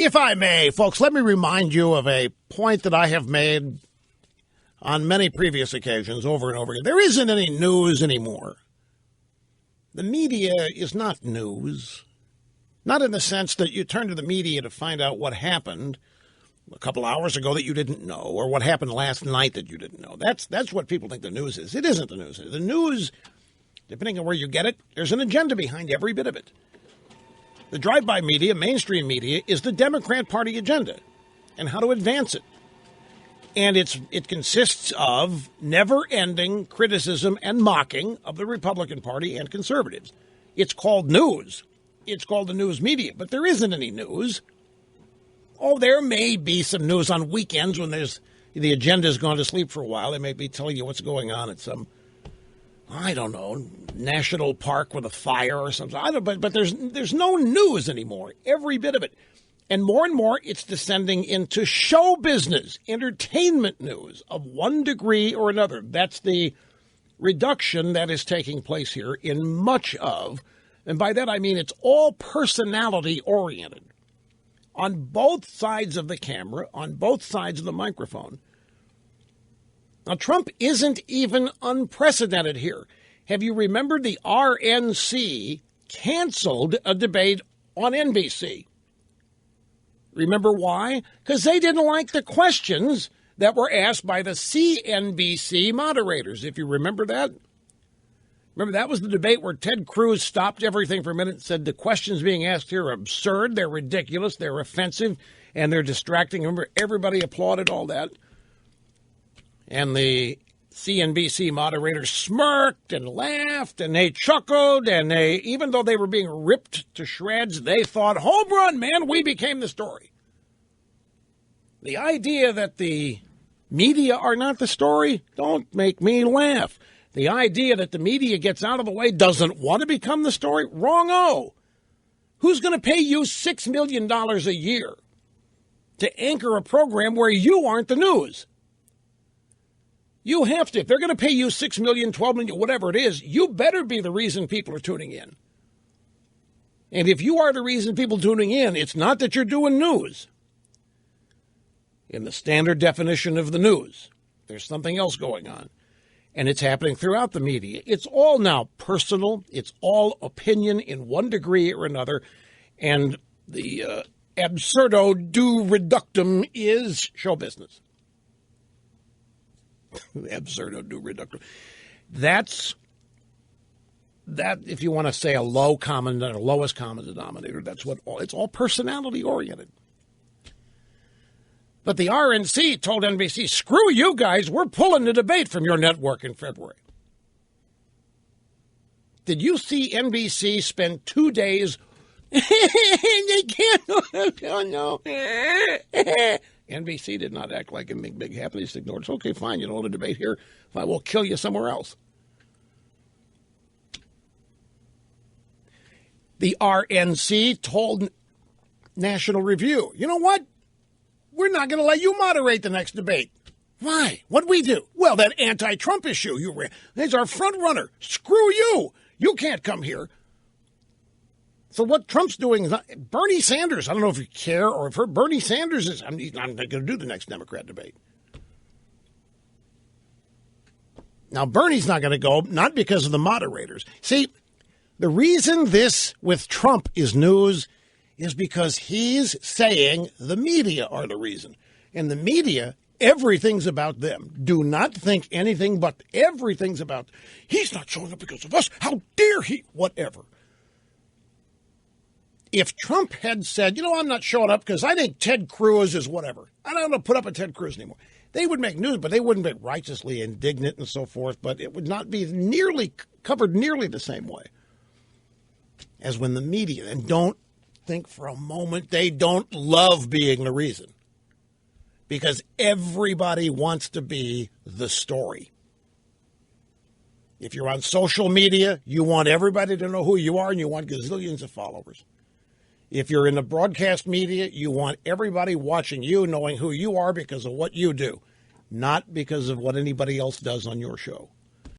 If I may, folks, let me remind you of a point that I have made on many previous occasions over and over again. There isn't any news anymore. The media is not news. Not in the sense that you turn to the media to find out what happened a couple hours ago that you didn't know, or what happened last night that you didn't know. That's what people think the news is. It isn't the news. The news, depending on where you get it, there's an agenda behind every bit of it. The drive-by media, mainstream media, is the Democrat Party agenda and how to advance it. And it consists of never-ending criticism and mocking of the Republican Party and conservatives. It's called news. It's called the news media, but there isn't any news. Oh, there may be some news on weekends when the agenda's gone to sleep for a while. They may be telling you what's going on at some, I don't know, national park with a fire or something. But there's no news anymore. Every bit of it. And more, it's descending into show business, entertainment news of one degree or another. That's the reduction that is taking place here in much of, and by that I mean it's all personality-oriented. On both sides of the camera, on both sides of the microphone. Now, Trump isn't even unprecedented here. Have you remembered the RNC canceled a debate on NBC? Remember why? Because they didn't like the questions that were asked by the CNBC moderators, if you remember that. Remember, that was the debate where Ted Cruz stopped everything for a minute and said the questions being asked here are absurd, they're ridiculous, they're offensive, and they're distracting. Remember, everybody applauded all that. And the CNBC moderators smirked and laughed, and they chuckled, and they, even though they were being ripped to shreds, they thought, home run, man, we became the story. The idea that the media are not the story, don't make me laugh. The idea that the media gets out of the way, doesn't want to become the story, wrong-o. Who's going to pay you $6 million a year to anchor a program where you aren't the news? You have to. If they're going to pay you $6 million, $12 million, whatever it is, you better be the reason people are tuning in. And if you are the reason people are tuning in, it's not that you're doing news. In the standard definition of the news, there's something else going on. And it's happening throughout the media. It's all now personal. It's all opinion in one degree or another. And the absurdo do reductum is show business. Absurdo do reductum. That's that, if you want to say a low common or lowest common denominator, that's what it's all personality oriented. But the RNC told NBC, screw you guys, we're pulling the debate from your network in February. Did you see NBC spend 2 days? They can't. Oh, no. NBC did not act like a big happy. They just ignored it. Okay, fine, you don't want to debate here. Fine, we'll kill you somewhere else. The RNC told National Review, you know what? We're not going to let you moderate the next debate. Why? What'd we do? Well, that anti-Trump issue you ran. He's our front runner. Screw you. You can't come here. So what Trump's doing is Bernie Sanders. I don't know if you care or if Bernie Sanders is. I'm not going to do the next Democrat debate. Now, Bernie's not going to go, not because of the moderators. See, the reason this with Trump is news is because he's saying the media are the reason. And the media, everything's about them. Do not think anything but everything's about, he's not showing up because of us. How dare he? Whatever. If Trump had said, you know, I'm not showing up because I think Ted Cruz is whatever. I don't want to put up with Ted Cruz anymore. They would make news, but they wouldn't be righteously indignant and so forth. But it would not be nearly covered nearly the same way as when the media, and don't think for a moment they don't love being the reason, because everybody wants to be the story. If you're on social media, you want everybody to know who you are and you want gazillions of followers. If you're in the broadcast media, you want everybody watching you knowing who you are because of what you do, not because of what anybody else does on your show.